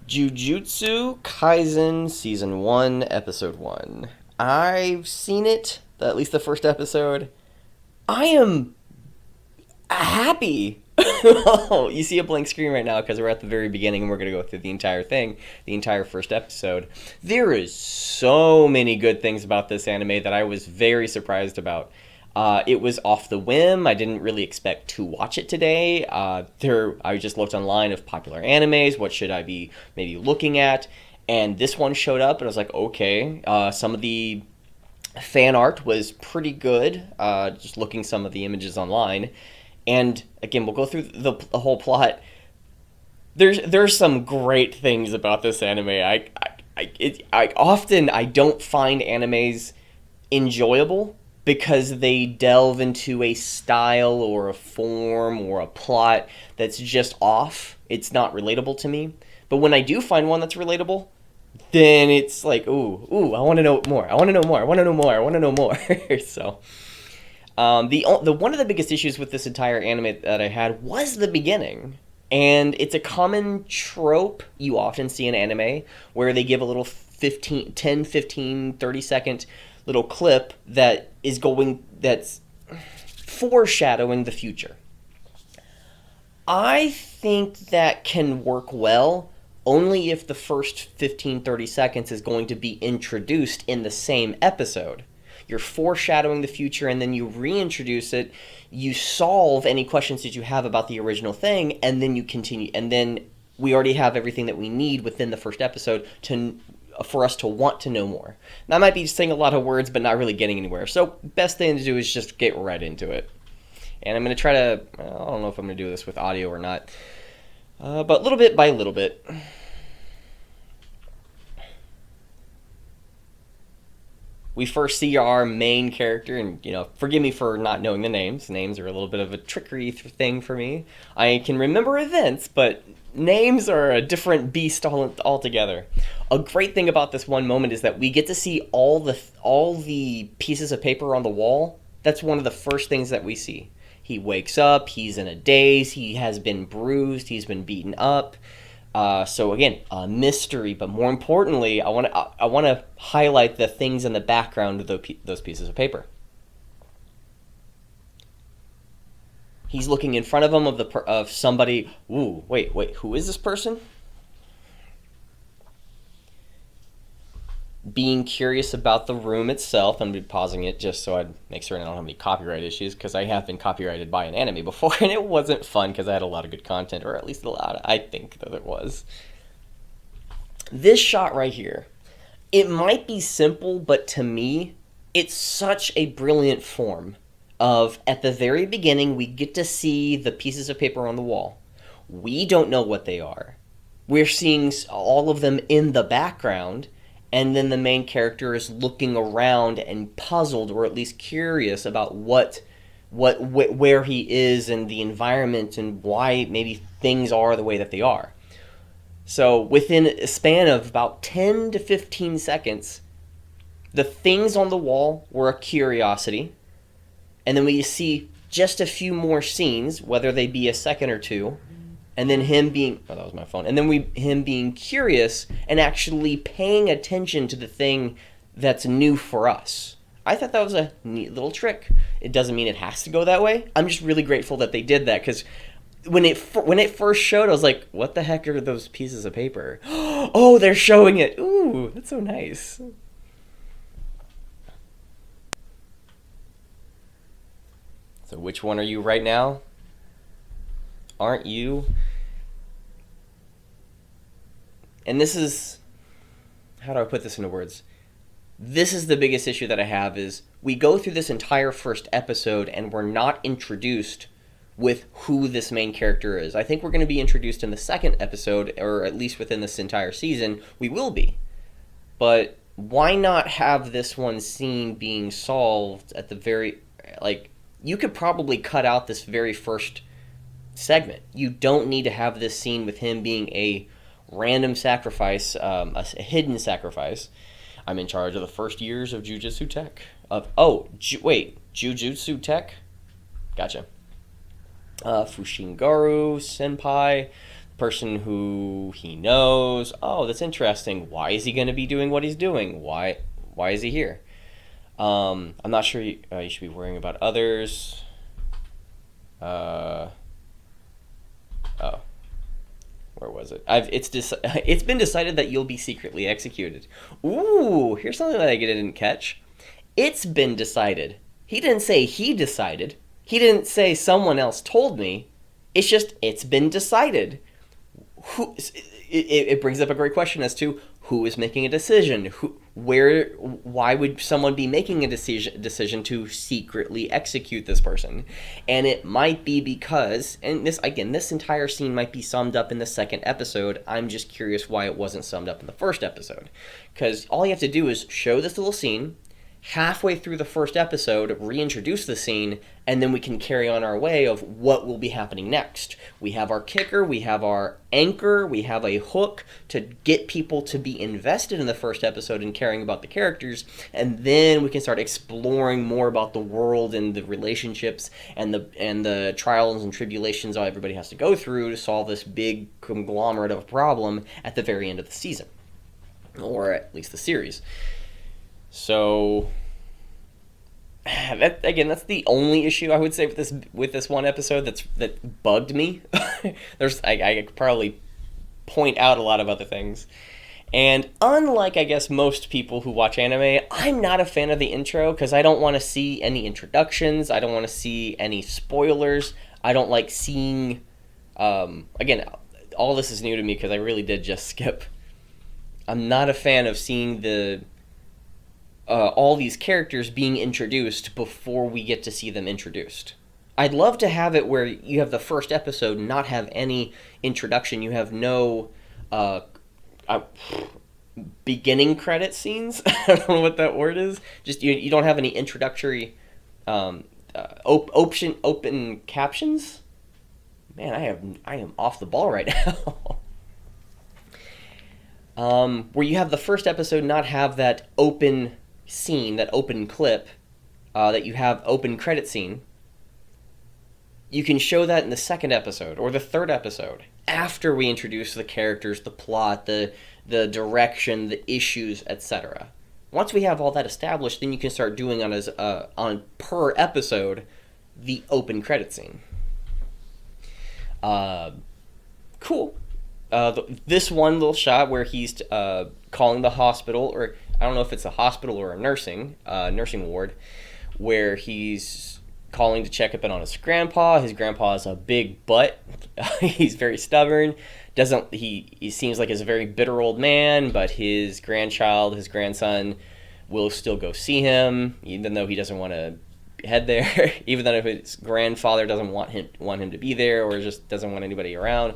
Jujutsu Kaisen Season 1, Episode 1. I've seen it, at least the first episode. I am happy. You see a blank screen right now because we're at the very beginning and we're going to go through the entire thing, the entire first episode. There is so many good things about this anime that I was very surprised about. It was off the whim. I didn't really expect to watch it today. I just looked online of popular animes. What should I be maybe looking at? And this one showed up, and I was like, okay. Some of the fan art was pretty good. Just looking some of the images online, and again, we'll go through the whole plot. There's some great things about this anime. I often don't find animes enjoyable because they delve into a style or a form or a plot that's just off. It's not relatable to me. But when I do find one that's relatable, then it's like, ooh, I want to know more. I want to know more. I want to know more. I want to know more. So, the one of the biggest issues with this entire anime that I had was the beginning. And it's a common trope you often see in anime where they give a little 10, 15, 30-second little clip that's foreshadowing the future. I think that can work well only if the first 15, 30 seconds is going to be introduced in the same episode. You're foreshadowing the future and then you reintroduce it, you solve any questions that you have about the original thing, and then you continue, and then we already have everything that we need within the first episode for us to want to know more. Now, I might be saying a lot of words, but not really getting anywhere. So, best thing to do is just get right into it. And I'm going to try to, I don't know if I'm going to do this with audio or not, but little bit by little bit. We first see our main character, and, forgive me for not knowing the names. Names are a little bit of a trickery thing for me. I can remember events, but names are a different beast altogether. A great thing about this one moment is that we get to see all the pieces of paper on the wall. That's one of the first things that we see. He wakes up, he's in a daze, he has been bruised, he's been beaten up. So again, a mystery, but more importantly, I want to highlight the things in the background of those pieces of paper. He's looking in front of him of somebody. Ooh, wait, who is this person? Being curious about the room itself. I'm going to be pausing it just so I'd make sure I don't have any copyright issues, because I have been copyrighted by an anime before, and it wasn't fun because I had a lot of good content, or at least a lot. I think that it was. This shot right here, it might be simple, but to me, it's such a brilliant form of, at the very beginning, we get to see the pieces of paper on the wall. We don't know what they are. We're seeing all of them in the background, and then the main character is looking around and puzzled, or at least curious about where he is and the environment and why maybe things are the way that they are. So within a span of about 10 to 15 seconds, the things on the wall were a curiosity, and then we see just a few more scenes, whether they be a second or two, and then him being, that was my phone, and then him being curious and actually paying attention to the thing that's new for us. I thought that was a neat little trick. It doesn't mean it has to go that way. I'm just really grateful that they did that, because when it first showed, I was like, what the heck are those pieces of paper? Oh, they're showing it. Ooh, that's so nice. So which one are you right now? Aren't you? And this is, how do I put this into words? This is the biggest issue that I have, is we go through this entire first episode and we're not introduced with who this main character is. I think we're going to be introduced in the second episode, or at least within this entire season, we will be. But why not have this one scene being solved at the very, you could probably cut out this very first segment. You don't need to have this scene with him being a random sacrifice, a hidden sacrifice. I'm in charge of the first years of Jujutsu Tech. Jujutsu Tech? Gotcha. Fushingaru Senpai, person who he knows. Oh, that's interesting. Why is he going to be doing what he's doing? Why is he here? I'm not sure you should be worrying about others. Oh, where was it? It's been decided that you'll be secretly executed. Ooh, here's something that I didn't catch. It's been decided. He didn't say he decided. He didn't say someone else told me. It's just, it's been decided. It brings up a great question as to who is making a decision. Why would someone be making a decision to secretly execute this person? And it might be because, and this entire scene might be summed up in the second episode. I'm just curious why it wasn't summed up in the first episode. Because all you have to do is show this little scene, halfway through the first episode, reintroduce the scene, and then we can carry on our way of what will be happening next. We have our kicker, we have our anchor, we have a hook to get people to be invested in the first episode and caring about the characters, and then we can start exploring more about the world and the relationships and the trials and tribulations all everybody has to go through to solve this big conglomerate of problem at the very end of the season, or at least the series. So that's the only issue I would say with this one episode that bugged me. I could probably point out a lot of other things. And unlike, I guess, most people who watch anime, I'm not a fan of the intro because I don't want to see any introductions. I don't want to see any spoilers. I don't like seeing... again, all this is new to me because I really did just skip. I'm not a fan of seeing all these characters being introduced before we get to see them introduced. I'd love to have it where you have the first episode not have any introduction. You have no beginning credit scenes. I don't know what that word is. Just you don't have any introductory open captions. Man, I am off the ball right now. Where you have the first episode not have that open scene, that open clip, that you have open credit scene. You can show that in the second episode or the third episode after we introduce the characters, the plot, the direction, the issues, etc. Once we have all that established, then you can start doing on per episode the open credit scene. Cool. This one little shot where he's calling the hospital, or I don't know if it's a hospital or a nursing ward, where he's calling to check up on his grandpa. His grandpa has a big butt. He's very stubborn. He seems like he's a very bitter old man, but his grandson, will still go see him, even though he doesn't want to head there, even though his grandfather doesn't want him to be there, or just doesn't want anybody around.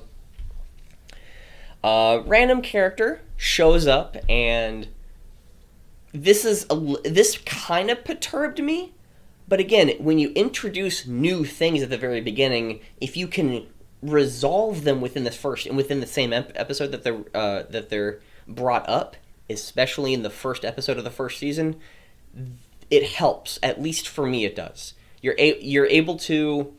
Random character shows up, and this kind of perturbed me. But again, when you introduce new things at the very beginning, if you can resolve them within the same episode that they're brought up, especially in the first episode of the first season, it helps. At least for me, it does. You're able to...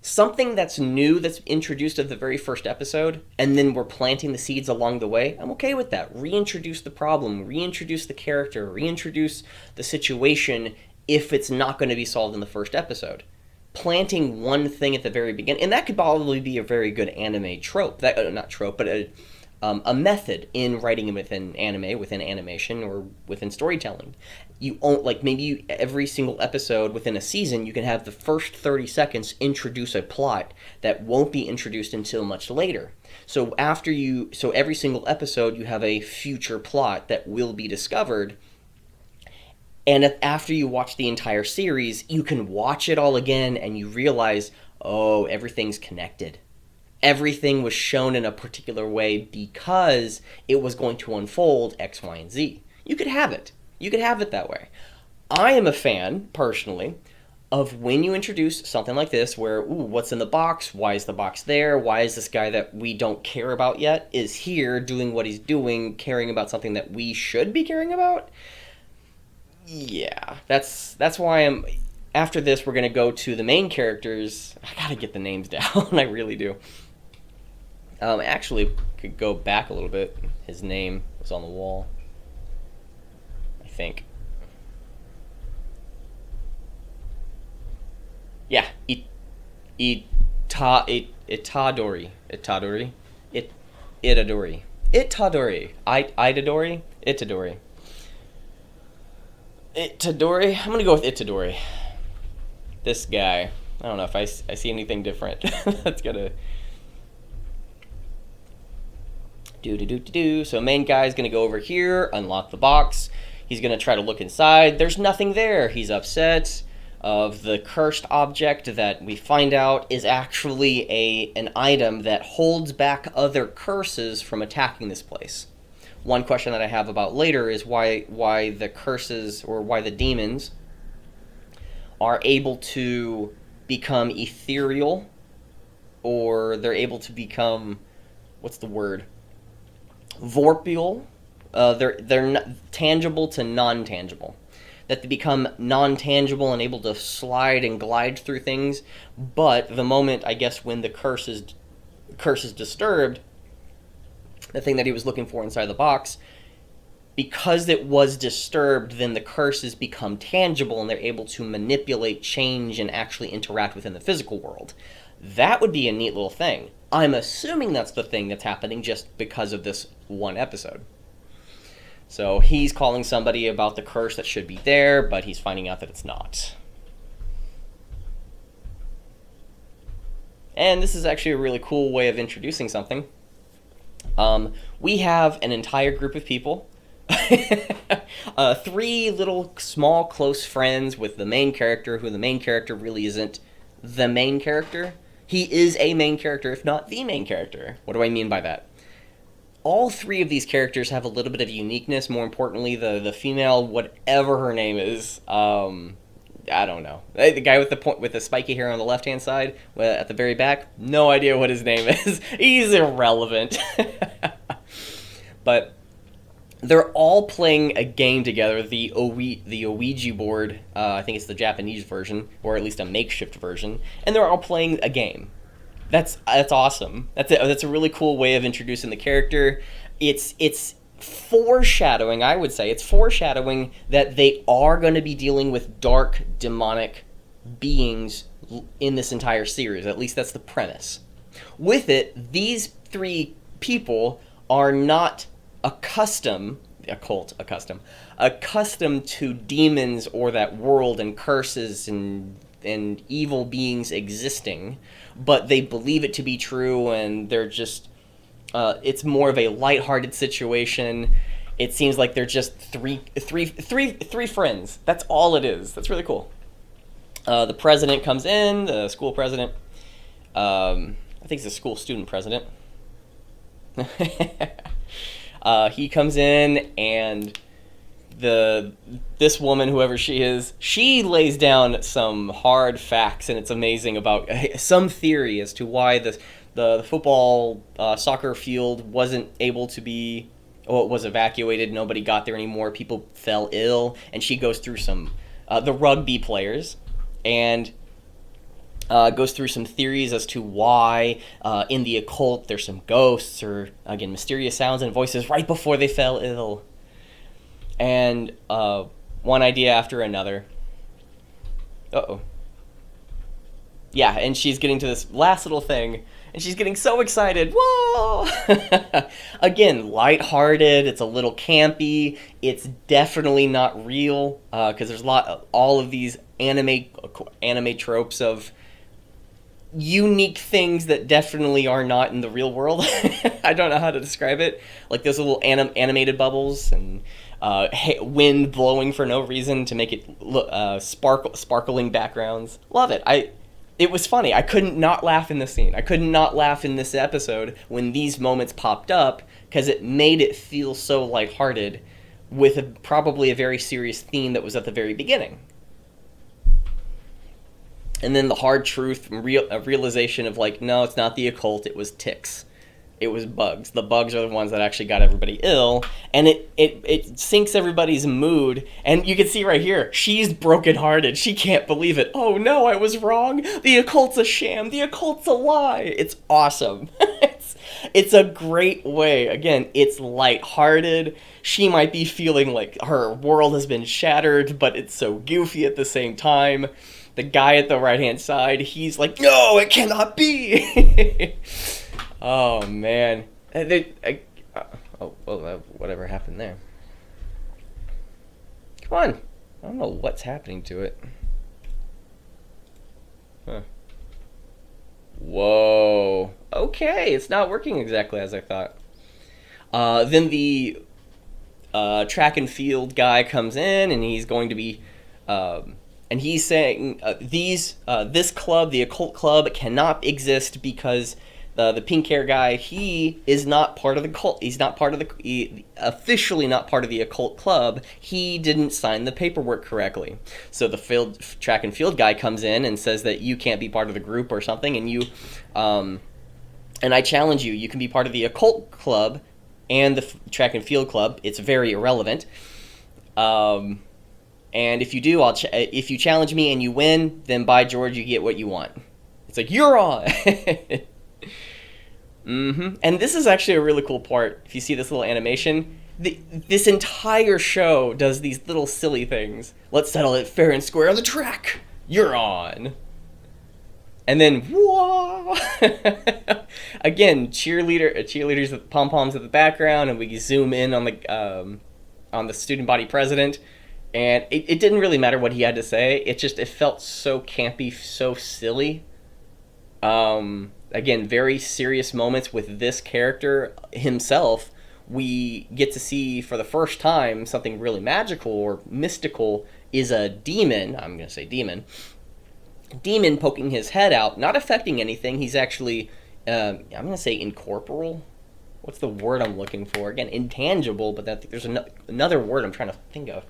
Something that's new that's introduced at the very first episode, and then we're planting the seeds along the way, I'm okay with that. Reintroduce the problem, reintroduce the character, reintroduce the situation if it's not going to be solved in the first episode. Planting one thing at the very beginning, and that could probably be a very good anime trope. Not trope, but a method in writing within anime, within animation, or within storytelling. Maybe every single episode within a season, you can have the first 30 seconds introduce a plot that won't be introduced until much later. So every single episode, you have a future plot that will be discovered. And after you watch the entire series, you can watch it all again and you realize, oh, everything's connected. Everything was shown in a particular way because it was going to unfold X, Y, and Z. You could have it. You could have it that way. I am a fan, personally, of when you introduce something like this where, what's in the box? Why is the box there? Why is this guy that we don't care about yet is here doing what he's doing, caring about something that we should be caring about? Yeah, that's why after this, we're going to go to the main characters. I got to get the names down. I really do. Actually, could go back a little bit. His name was on the wall, I think. Yeah, Itadori. Itadori. Itadori. I'm gonna go with Itadori. This guy. I don't know if I see anything different. That's gonna do. So main guy's gonna go over here, unlock the box. He's gonna try to look inside. There's nothing there. He's upset. Of the cursed object that we find out is actually an item that holds back other curses from attacking this place. One question that I have about later is why the curses, or why the demons are able to become ethereal, or they're able to become, what's the word? Vorpal. They're tangible to non-tangible. That they become non-tangible and able to slide and glide through things, but the moment, I guess, when the curse is disturbed, the thing that he was looking for inside the box, because it was disturbed, then the curses become tangible and they're able to manipulate, change, and actually interact within the physical world. That would be a neat little thing. I'm assuming that's the thing that's happening just because of this one episode. So he's calling somebody about the curse that should be there, but he's finding out that it's not. And this is actually a really cool way of introducing something. We have an entire group of people. 3 little, small, close friends with the main character, who the main character really isn't the main character. He is a main character, if not the main character. What do I mean by that? All 3 of these characters have a little bit of uniqueness. More importantly, the female, whatever her name is, I don't know. The guy with the spiky hair on the left-hand side, at the very back, no idea what his name is. He's irrelevant. But they're all playing a game together, the Ouija board. I think it's the Japanese version, or at least a makeshift version, and they're all playing a game. That's awesome. That's a really cool way of introducing the character. It's foreshadowing, I would say. It's foreshadowing that they are going to be dealing with dark, demonic beings in this entire series. At least that's the premise. With it, these 3 people are not accustomed to demons or that world and curses and evil beings existing, but they believe it to be true, and they're just it's more of a lighthearted situation. It seems like they're just three friends. That's all it is. That's really cool. The president comes in, the school president. I think he's a school student president. He comes in, and this woman, whoever she is, she lays down some hard facts, and it's amazing about some theory as to why the football soccer field wasn't able to be, well, it was evacuated. Nobody got there anymore. People fell ill, and she goes through some the rugby players, and goes through some theories as to why in the occult there's some ghosts or, again, mysterious sounds and voices right before they fell ill. And one idea after another. Yeah, and she's getting to this last little thing, and she's getting so excited. Whoa! Again, lighthearted. It's a little campy. It's definitely not real, because there's all of these anime tropes of unique things that definitely are not in the real world. I don't know how to describe it. Like those little animated bubbles and wind blowing for no reason to make it sparkling backgrounds. Love it. It was funny. I couldn't not laugh in this scene. I couldn't not laugh in this episode when these moments popped up, because it made it feel so lighthearted with probably a very serious theme that was at the very beginning. And then the hard truth, realization of like, no, it's not the occult, it was ticks. It was bugs. The bugs are the ones that actually got everybody ill, and it sinks everybody's mood. And you can see right here, she's brokenhearted. She can't believe it. Oh no, I was wrong. The occult's a sham. The occult's a lie. It's awesome. It's a great way. Again, it's lighthearted. She might be feeling like her world has been shattered, but it's so goofy at the same time. The guy at the right-hand side, he's like, no, it cannot be. Oh, man. Whatever happened there. Come on. I don't know what's happening to it. Huh. Whoa. Okay, it's not working exactly as I thought. Then the track and field guy comes in, and he's going to be... and he's saying this club, the occult club, cannot exist because the pink hair guy, he is not part of the cult. He's not part of officially not part of the occult club. He didn't sign the paperwork correctly. So the track and field guy comes in and says that you can't be part of the group or something, and you, and I challenge you. You can be part of the occult club and the track and field club. It's very irrelevant. And if you do, if you challenge me and you win, then by George, you get what you want. It's like, you're on. And this is actually a really cool part. If you see this little animation, this entire show does these little silly things. Let's settle it fair and square on the track. You're on. And then, whoa! Again, cheerleaders with pom-poms in the background, and we zoom in on the student body president. And it didn't really matter what he had to say. It felt so campy, so silly. Again, very serious moments with this character himself. We get to see for the first time something really magical or mystical is a demon. I'm going to say demon. Demon poking his head out, not affecting anything. He's actually, I'm going to say incorporeal. What's the word I'm looking for? Again, intangible, but there's another word I'm trying to think of.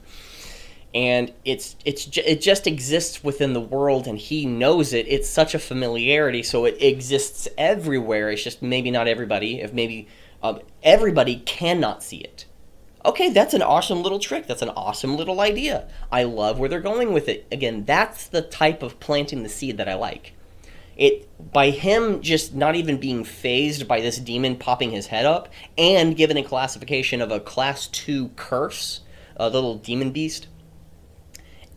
And it just exists within the world, and he knows it. It's such a familiarity, so it exists everywhere. It's just maybe not everybody. If maybe everybody cannot see it. Okay, that's an awesome little trick. That's an awesome little idea. I love where they're going with it. Again, that's the type of planting the seed that I like. By him just not even being fazed by this demon popping his head up, and given a classification of a class 2 curse, a little demon beast.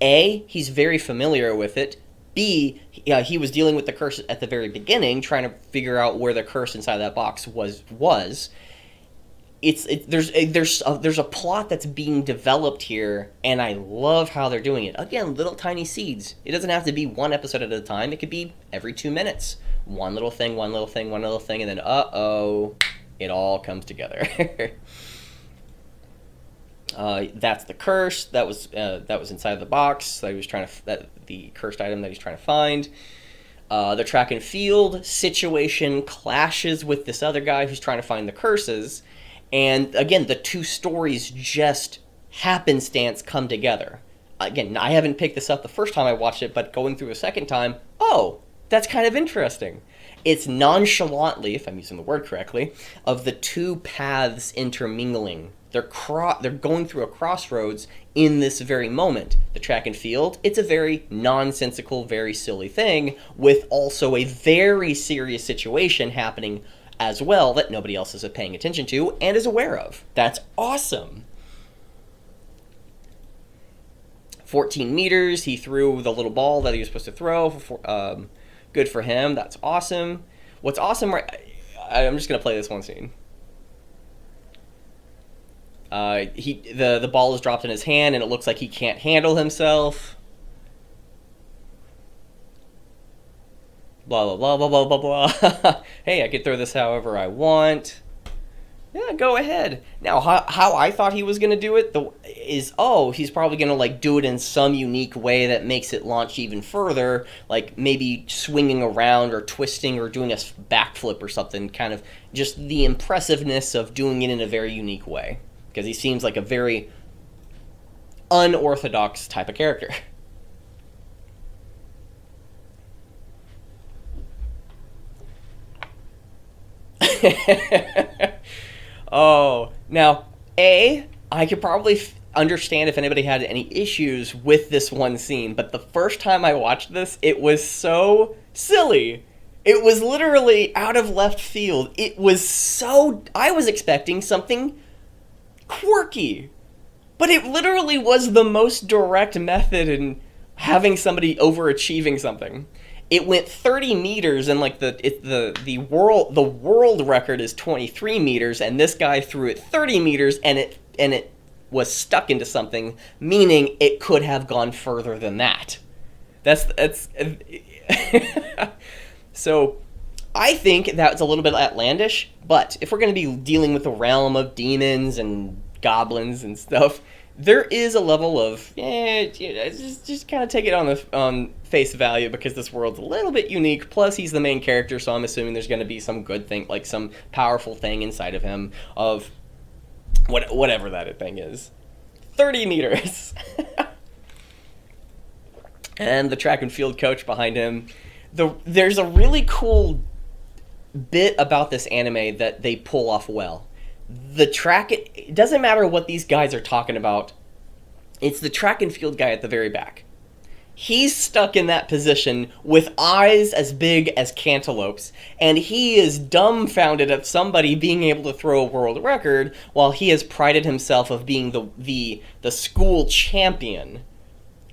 A, he's very familiar with it. B, he was dealing with the curse at the very beginning, trying to figure out where the curse inside that box was. There's a plot that's being developed here, and I love how they're doing it. Again, little tiny seeds. It doesn't have to be one episode at a time. It could be every 2 minutes. One little thing, one little thing, one little thing, and then it all comes together. That's the curse that was inside the box that he was the cursed item that he's trying to find. The track and field situation clashes with this other guy who's trying to find the curses, and again, the two stories just happenstance come together. Again, I haven't picked this up the first time I watched it, but going through a second time, that's kind of interesting. It's nonchalantly, if I'm using the word correctly, of the two paths intermingling. They're going through a crossroads in this very moment. The track and field, it's a very nonsensical, very silly thing with also a very serious situation happening as well that nobody else is paying attention to and is aware of. That's awesome. 14 meters, he threw the little ball that he was supposed to throw. Good for him. That's awesome. What's awesome, I'm just going to play this one scene. The ball is dropped in his hand, and it looks like he can't handle himself. Blah, blah, blah, blah, blah, blah, blah. Hey, I can throw this however I want. Yeah, go ahead. Now, how I thought he was going to do it is he's probably going to do it in some unique way that makes it launch even further, like maybe swinging around or twisting or doing a backflip or something, kind of just the impressiveness of doing it in a very unique way. Because he seems like a very unorthodox type of character. Now, I could probably understand if anybody had any issues with this one scene, but the first time I watched this, it was so silly. It was literally out of left field. It was so... I was expecting something quirky. But it literally was the most direct method in having somebody overachieving something. It went 30 meters, and like the world record is 23 meters, and this guy threw it 30 meters, and it was stuck into something, meaning it could have gone further than that. That's So I think that's a little bit outlandish, but if we're going to be dealing with the realm of demons and goblins and stuff, there is a level of just kind of take it on face value, because this world's a little bit unique. Plus, he's the main character, so I'm assuming there's going to be some good thing, like some powerful thing inside of him of whatever that thing is. 30 meters. And the track and field coach behind him. There's a really cool bit about this anime that they pull off well. It doesn't matter what these guys are talking about. It's the track and field guy at the very back. He's stuck in that position with eyes as big as cantaloupes, and he is dumbfounded at somebody being able to throw a world record while he has prided himself of being the school champion.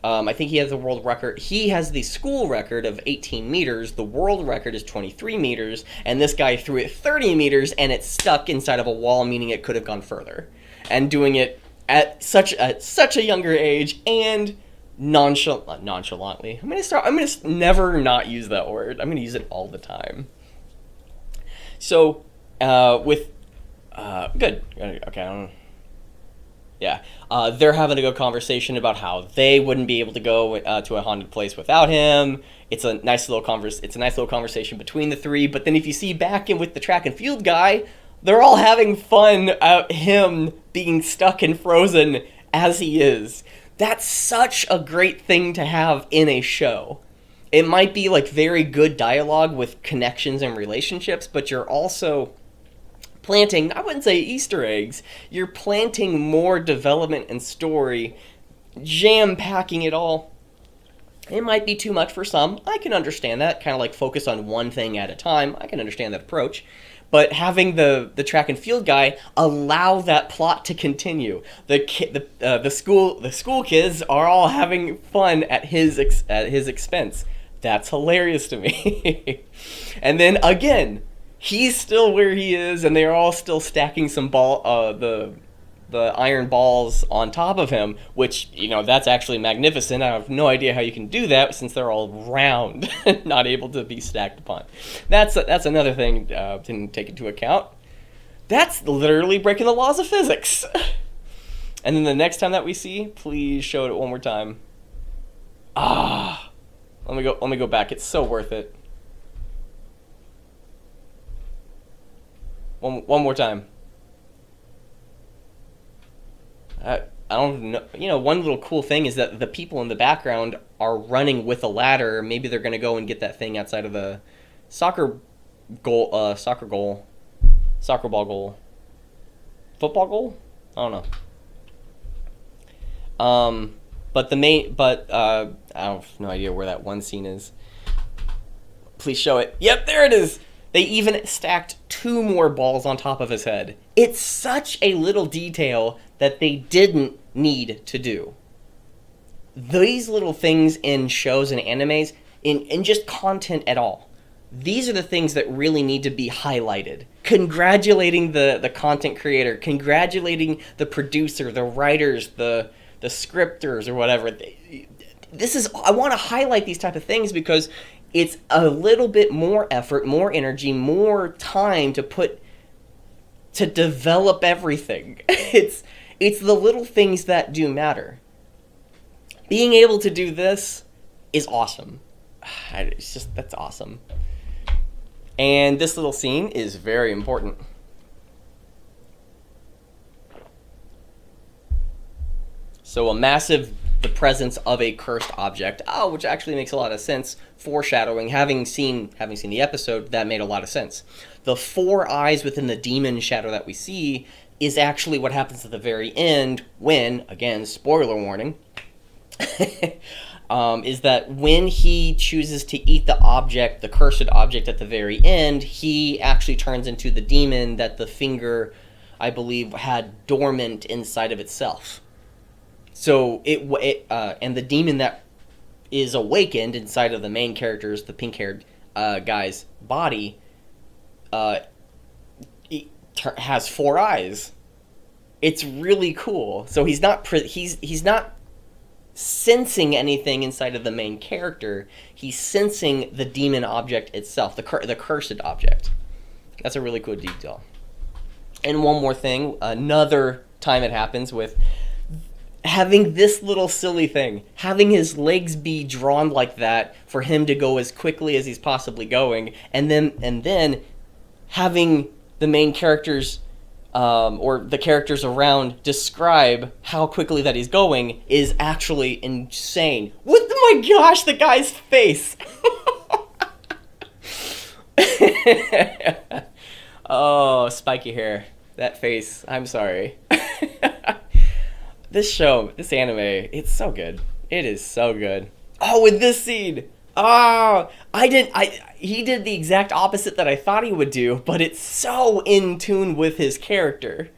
I think he has the world record. He has the school record of 18 meters. The world record is 23 meters, and this guy threw it 30 meters, and it's stuck inside of a wall, meaning it could have gone further. And doing it at such a younger age and nonchalantly. I'm gonna never not use that word. I'm gonna use it all the time. So, good. Okay, I don't know. Yeah, they're having a good conversation about how they wouldn't be able to go to a haunted place without him. It's a nice little conversation between the three. But then if you see back in with the track and field guy, they're all having fun at him being stuck and frozen as he is. That's such a great thing to have in a show. It might be like very good dialogue with connections and relationships, but you're also planting, I wouldn't say Easter eggs, you're planting more development and story, jam-packing it all. It might be too much for some. I can understand that, kind of like focus on one thing at a time. I can understand that approach. But having the track and field guy allow that plot to continue. The school kids are all having fun at his expense. That's hilarious to me. And then again, he's still where he is, and they're all still stacking some the iron balls on top of him, which, that's actually magnificent. I have no idea how you can do that since they're all round, not able to be stacked upon. That's another thing didn't take into account. That's literally breaking the laws of physics. And then the next time that we see, please show it one more time. Let me go back. It's so worth it. One more time. I don't know. One little cool thing is that the people in the background are running with a ladder. Maybe they're going to go and get that thing outside of the soccer ball goal. Football goal? I don't know. I have no idea where that one scene is. Please show it. Yep, there it is. They even stacked 2 more balls on top of his head. It's such a little detail that they didn't need to do. These little things in shows and animes, in just content at all, these are the things that really need to be highlighted. Congratulating the content creator, congratulating the producer, the writers, the scripters, or whatever. I want to highlight these type of things because it's a little bit more effort, more energy, more time to put to develop everything. It's the little things that do matter. Being able to do this is awesome. That's awesome. And this little scene is very important. So the presence of a cursed object, which actually makes a lot of sense. Foreshadowing, having seen the episode, that made a lot of sense. The 4 eyes within the demon shadow that we see is actually what happens at the very end when, again, spoiler warning, is that when he chooses to eat the object, the cursed object at the very end, he actually turns into the demon that the finger, I believe, had dormant inside of itself. So and the demon that is awakened inside of the main character's, the pink-haired guy's body, has 4 eyes. It's really cool. So he's not sensing anything inside of the main character. He's sensing the demon object itself, the cursed object. That's a really cool detail. And one more thing, another time it happens with having this little silly thing, having his legs be drawn like that for him to go as quickly as he's possibly going, and then having the main characters or the characters around describe how quickly that he's going is actually insane. What, my gosh, the guy's face! Oh, spiky hair. That face. I'm sorry. This anime, it's so good. It is so good. Oh, with this scene. Oh, he did the exact opposite that I thought he would do, but it's so in tune with his character.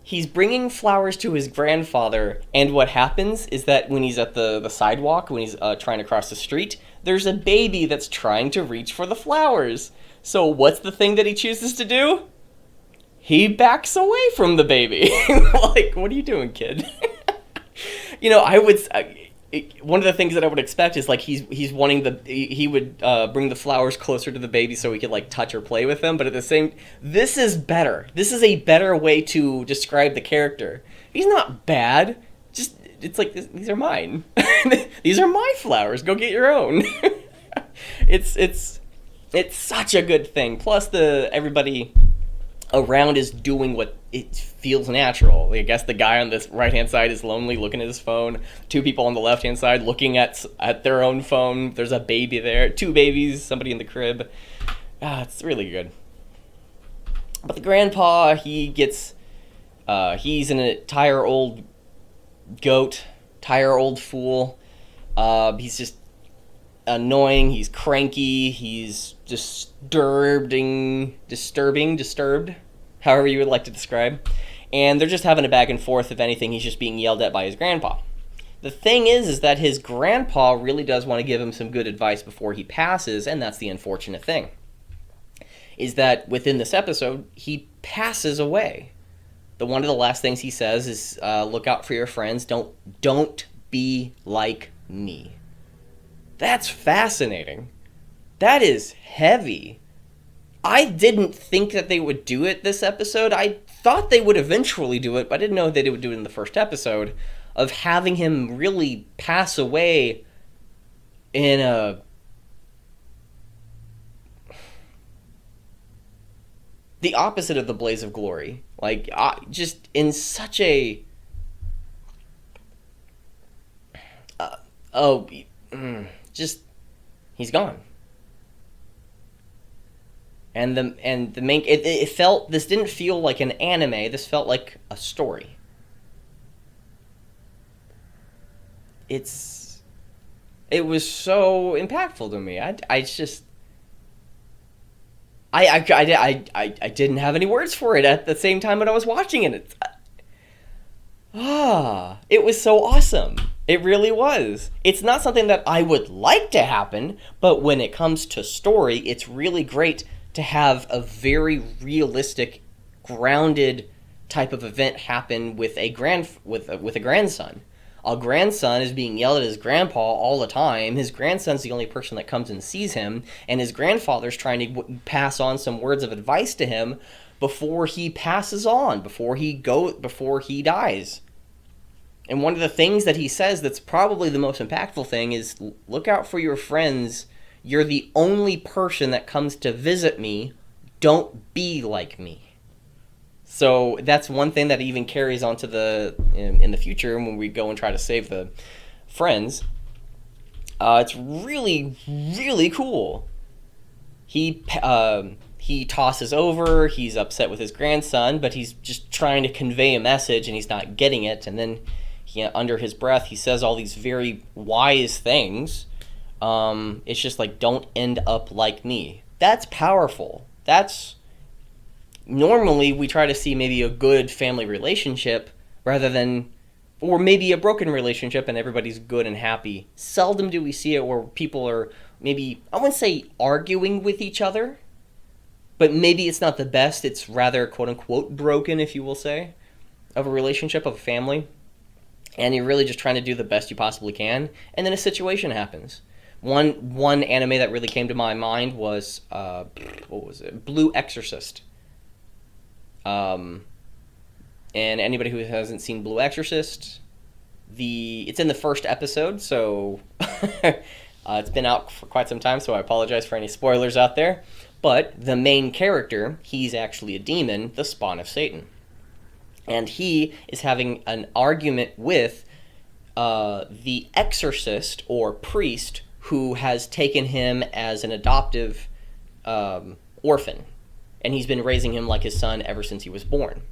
He's bringing flowers to his grandfather, and what happens is that when he's at the sidewalk, when he's trying to cross the street, there's a baby that's trying to reach for the flowers. So what's the thing that he chooses to do? He backs away from the baby. Like, what are you doing, kid? One of the things that I would expect is like he's wanting he would bring the flowers closer to the baby so he could like touch or play with them. But this is better. This is a better way to describe the character. He's not bad. Just it's like these are mine. These are my flowers. Go get your own. It's such a good thing. Plus everybody around is doing what it feels natural. I guess the guy on this right-hand side is lonely, looking at his phone. 2 people on the left-hand side looking at their own phone. There's a baby there. 2 babies, somebody in the crib. It's really good. But the grandpa, he's an entire old goat, entire old fool. He's just annoying, he's cranky, he's disturbed, however you would like to describe. And they're just having a back and forth. If anything, he's just being yelled at by his grandpa. The thing is that his grandpa really does want to give him some good advice before he passes, and that's the unfortunate thing. Is that within this episode, he passes away. One of the last things he says is, look out for your friends, don't be like me. That's fascinating. That is heavy. I didn't think that they would do it this episode. I thought they would eventually do it, but I didn't know that they would do it in the first episode, of having him really pass away in the opposite of the blaze of glory. Like, just in such a... he's gone. And the main this didn't feel like an anime. This felt like a story. It was so impactful to me. I didn't have any words for it at the same time when I was watching it. It was so awesome. It really was. It's not something that I would like to happen, but when it comes to story, it's really great to have a very realistic, grounded type of event happen with a grandson. A grandson is being yelled at his grandpa all the time. His grandson's the only person that comes and sees him, and his grandfather's trying to pass on some words of advice to him before he passes on, before he dies. And one of the things that he says that's probably the most impactful thing is, look out for your friends. You're the only person that comes to visit me. Don't be like me. So that's one thing that even carries on to in the future when we go and try to save the friends. It's really, really cool. He tosses over. He's upset with his grandson, but he's just trying to convey a message, and he's not getting it. And then under his breath, he says all these very wise things. It's just like, don't end up like me. That's powerful. That's normally we try to see maybe a good family relationship rather than, or maybe a broken relationship and everybody's good and happy. Seldom do we see it where people are maybe, I wouldn't say arguing with each other, but maybe it's not the best. It's rather quote unquote broken, if you will say, of a relationship, of a family. And you're really just trying to do the best you possibly can. And then a situation happens. One anime that really came to my mind was, what was it? Blue Exorcist. And anybody who hasn't seen Blue Exorcist, it's in the first episode, so it's been out for quite some time, so I apologize for any spoilers out there. But the main character, he's actually a demon, the spawn of Satan. And he is having an argument with the exorcist or priest who has taken him as an adoptive orphan. And he's been raising him like his son ever since he was born.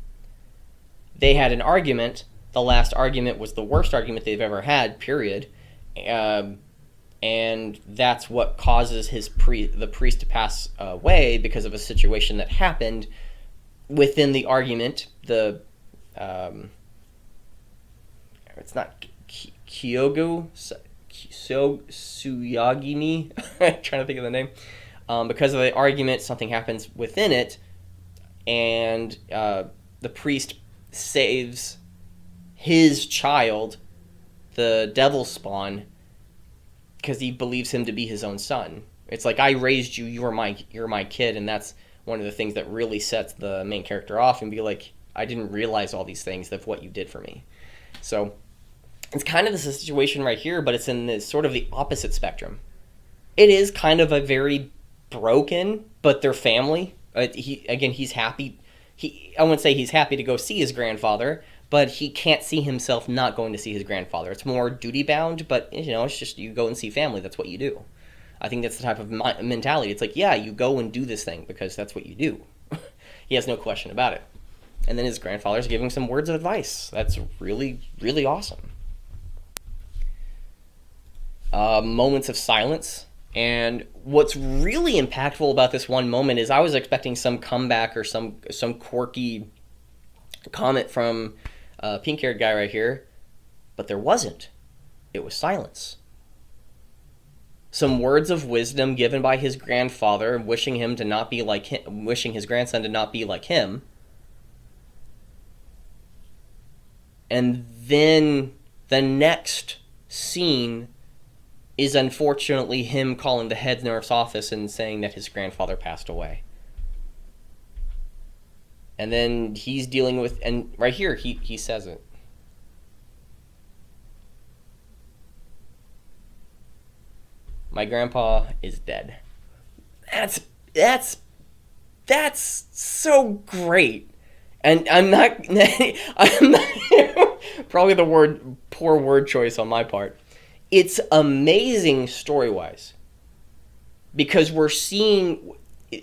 They had an argument. The last argument was the worst argument they've ever had, period. And that's what causes the priest to pass away because of a situation that happened within the argument. It's not Kyogo Suyagini. I'm trying to think of the name. Because of the argument, something happens within it, and the priest saves his child, the devil spawn, because he believes him to be his own son. It's like, I raised you, you're my kid, and that's one of the things that really sets the main character off and be like, I didn't realize all these things of what you did for me. So it's kind of the situation right here, but it's in sort of the opposite spectrum. It is kind of a very broken, but their family. He's happy. I wouldn't say he's happy to go see his grandfather, but he can't see himself not going to see his grandfather. It's more duty bound, but it's just you go and see family. That's what you do. I think that's the type of mentality. It's like, yeah, you go and do this thing because that's what you do. He has no question about it. And then his grandfather's giving some words of advice. That's really, really awesome. Moments of silence. And what's really impactful about this one moment is I was expecting some comeback or some quirky comment from pink-haired guy right here, but there wasn't. It was silence. Some words of wisdom given by his grandfather, wishing him to not be like him, wishing his grandson to not be like him. And then the next scene is unfortunately him calling the head nurse's office and saying that his grandfather passed away. And then he's dealing with, and right here he says it. My grandpa is dead. That's so great. And I'm not probably poor word choice on my part. It's amazing story-wise because we're seeing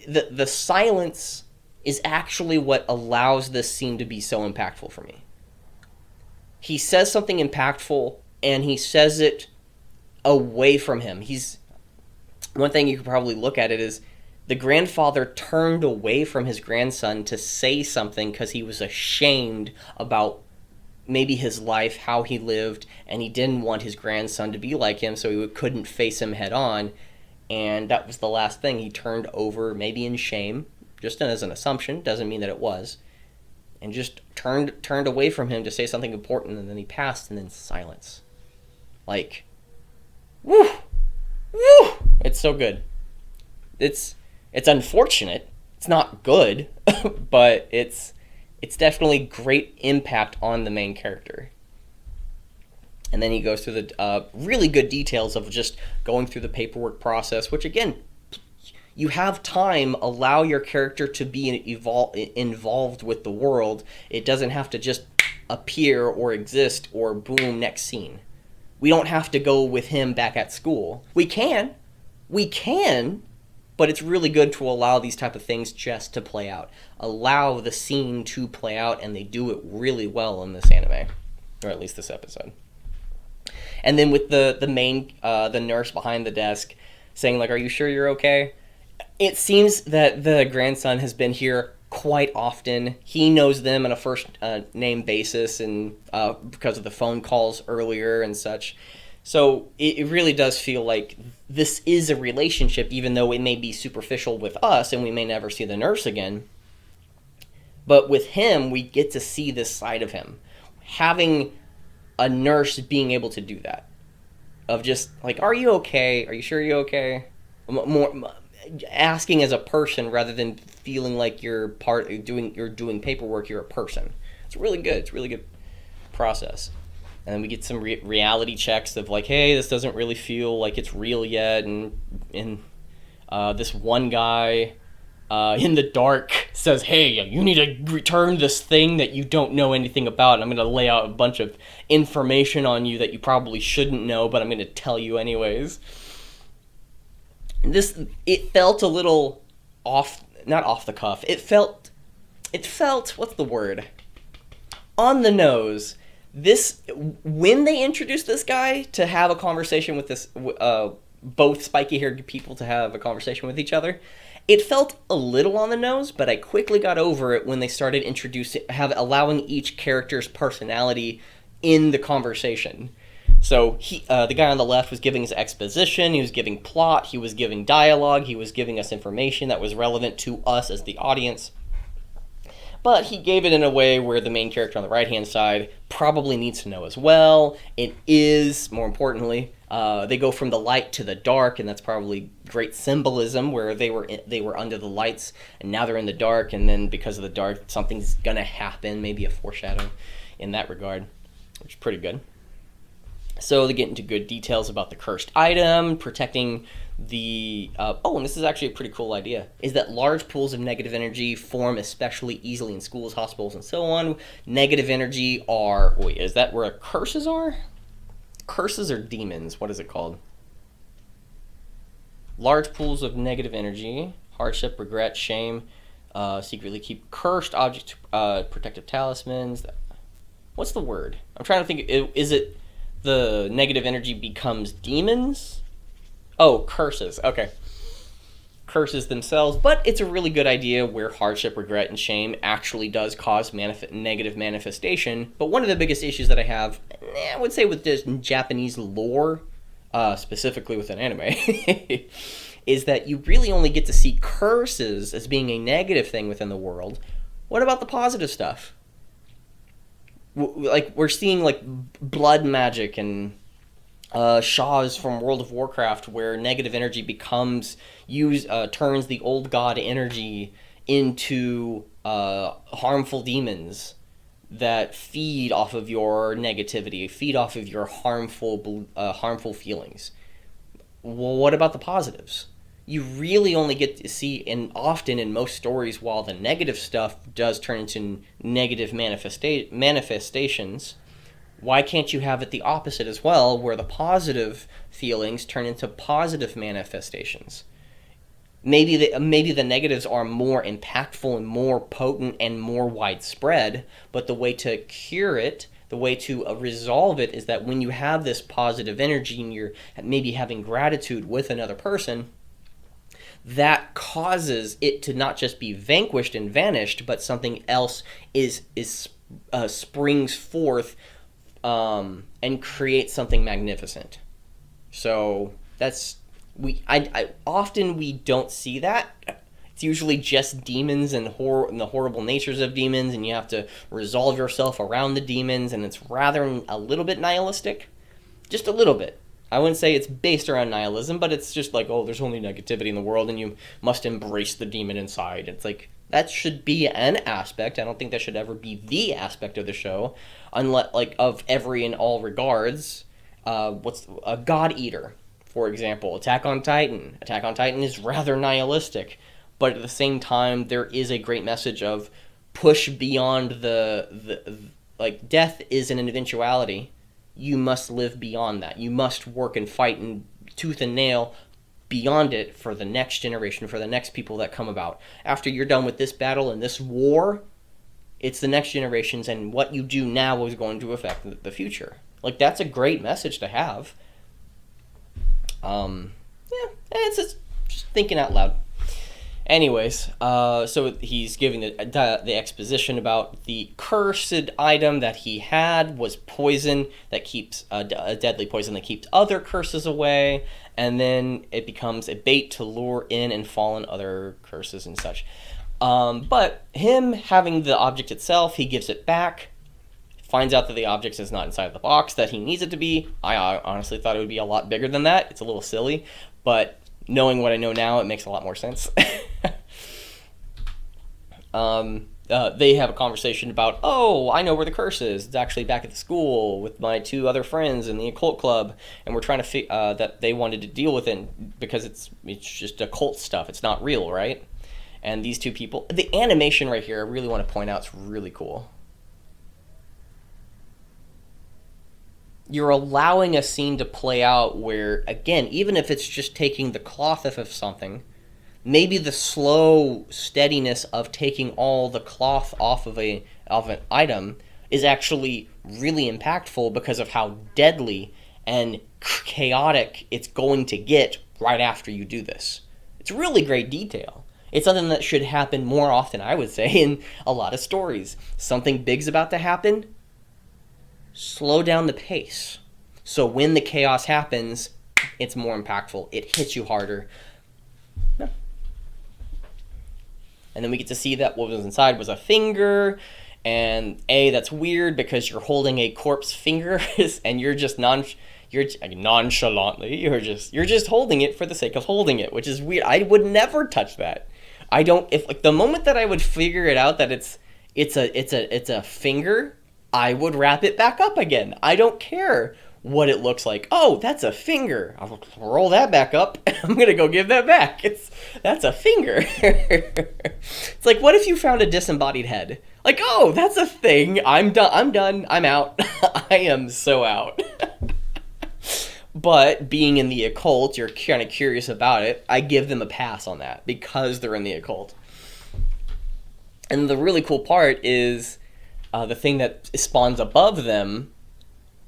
the silence is actually what allows this scene to be so impactful for me. He says something impactful and he says it away from him. One thing you could probably look at it is the grandfather turned away from his grandson to say something because he was ashamed about maybe his life, how he lived, and he didn't want his grandson to be like him, so he couldn't face him head on. And that was the last thing. He turned over, maybe in shame, just as an assumption, doesn't mean that it was, and just turned away from him to say something important, and then he passed, and then silence. Like, woo! It's so good. It's unfortunate. It's not good, but it's definitely great impact on the main character. And then he goes through the really good details of just going through the paperwork process, which again, you have time, allow your character to be involved with the world. It doesn't have to just appear or exist or boom, next scene. We don't have to go with him back at school. We can, but it's really good to allow these type of things just to play out. Allow the scene to play out, and they do it really well in this anime. or at least this episode. And then with the main the nurse behind the desk saying like, "Are you sure you're okay?" It seems that the grandson has been here quite often. He knows them on a first name basis, and because of the phone calls earlier and such. So it really does feel like this is a relationship, even though it may be superficial with us and we may never see the nurse again. But with him, we get to see this side of him. Having a nurse being able to do that. Of just like, are you okay? Are you sure you're okay? More asking as a person rather than feeling like you're doing paperwork. You're a person. It's really good. It's a really good process. And then we get some reality checks of like, hey, this doesn't really feel like it's real yet, and this one guy in the dark says, hey, you need to return this thing that you don't know anything about, and I'm going to lay out a bunch of information on you that you probably shouldn't know, but I'm going to tell you anyways. It felt a little not off the cuff. It felt, what's the word? On the nose. When they introduced this guy to have a conversation with this, both spiky-haired people to have a conversation with each other, it felt a little on the nose, but I quickly got over it when they started allowing each character's personality in the conversation. So the guy on the left was giving his exposition, he was giving plot, he was giving dialogue, he was giving us information that was relevant to us as the audience. But he gave it in a way where the main character on the right-hand side probably needs to know as well. It is, more importantly, they go from the light to the dark, and that's probably great symbolism, where they were under the lights, and now they're in the dark, and then because of the dark, something's going to happen, maybe a foreshadow in that regard, which is pretty good. So they get into good details about the cursed item, protecting the... and this is actually a pretty cool idea, is that large pools of negative energy form especially easily in schools, hospitals, and so on. Negative energy are... Wait, is that where curses are? Curses are demons. What is it called? Large pools of negative energy, hardship, regret, shame, secretly keep cursed objects, protective talismans. What's the word? I'm trying to think. Is it the negative energy becomes demons? Oh, curses. Okay. Curses themselves, but it's a really good idea where hardship, regret, and shame actually does cause negative manifestation. But one of the biggest issues that I have, I would say with just Japanese lore, specifically with an anime, is that you really only get to see curses as being a negative thing within the world. What about the positive stuff? Like, we're seeing, like, blood magic and Shaws from World of Warcraft, where negative energy turns the old god energy into harmful demons that feed off of your negativity, feed off of your harmful feelings. Well, what about the positives? You really only get to see, and often in most stories, while the negative stuff does turn into negative manifestations, why can't you have it the opposite as well, where the positive feelings turn into positive manifestations? Maybe the negatives are more impactful and more potent and more widespread, but the way to cure it, the way to resolve it, is that when you have this positive energy and you're maybe having gratitude with another person, that causes it to not just be vanquished and vanished, but something else springs forth and creates something magnificent. So that's often we don't see that. It's usually just demons and the horrible natures of demons, and you have to resolve yourself around the demons, and it's rather a little bit nihilistic, just a little bit. I wouldn't say it's based around nihilism, but it's just like, oh, there's only negativity in the world and you must embrace the demon inside. It's like, that should be an aspect. I don't think that should ever be the aspect of the show, unless, like, of every and all regards. What's a God Eater, for example? Attack on Titan. Attack on Titan is rather nihilistic, but at the same time, there is a great message of push beyond like, death is an eventuality. You must live beyond that. You must work and fight and tooth and nail beyond it for the next generation, for the next people that come about. After you're done with this battle and this war, It's the next generations, and what you do now is going to affect the future. Like, that's a great message to have. Yeah, it's just thinking out loud. Anyways, so he's giving the exposition about the cursed item that he had was poison that keeps a deadly poison that keeps other curses away, and then it becomes a bait to lure in and fallen other curses and such. But him having the object itself, he gives it back, finds out that the object is not inside the box that he needs it to be. I honestly thought it would be a lot bigger than that. It's a little silly, but knowing what I know now, it makes a lot more sense. They have a conversation about, oh, I know where the curse is. It's actually back at the school with my 2 other friends in the occult club, and we're trying to that they wanted to deal with it because it's just occult stuff. It's not real, right? And these 2 people, the animation right here, I really want to point out, it's really cool. You're allowing a scene to play out where, again, even if it's just taking the cloth off of something, maybe the slow steadiness of taking all the cloth off of an item is actually really impactful because of how deadly and chaotic it's going to get right after you do this. It's really great detail. It's something that should happen more often, I would say, in a lot of stories. Something big's about to happen, slow down the pace. So when the chaos happens, it's more impactful. It hits you harder. Yeah. And then we get to see that what was inside was a finger. And that's weird because you're holding a corpse finger and you're just nonchalantly, you're just holding it for the sake of holding it, which is weird. I would never touch that. If like the moment that I would figure it out that it's a finger, I would wrap it back up again. I don't care what it looks like. Oh, that's a finger. I'll roll that back up. I'm gonna go give that back. That's a finger. It's like, what if you found a disembodied head? Like, oh, that's a thing. I'm done. I'm out. I am so out. But being in the occult, you're kind of curious about it. I give them a pass on that because they're in the occult. And the really cool part is the thing that spawns above them.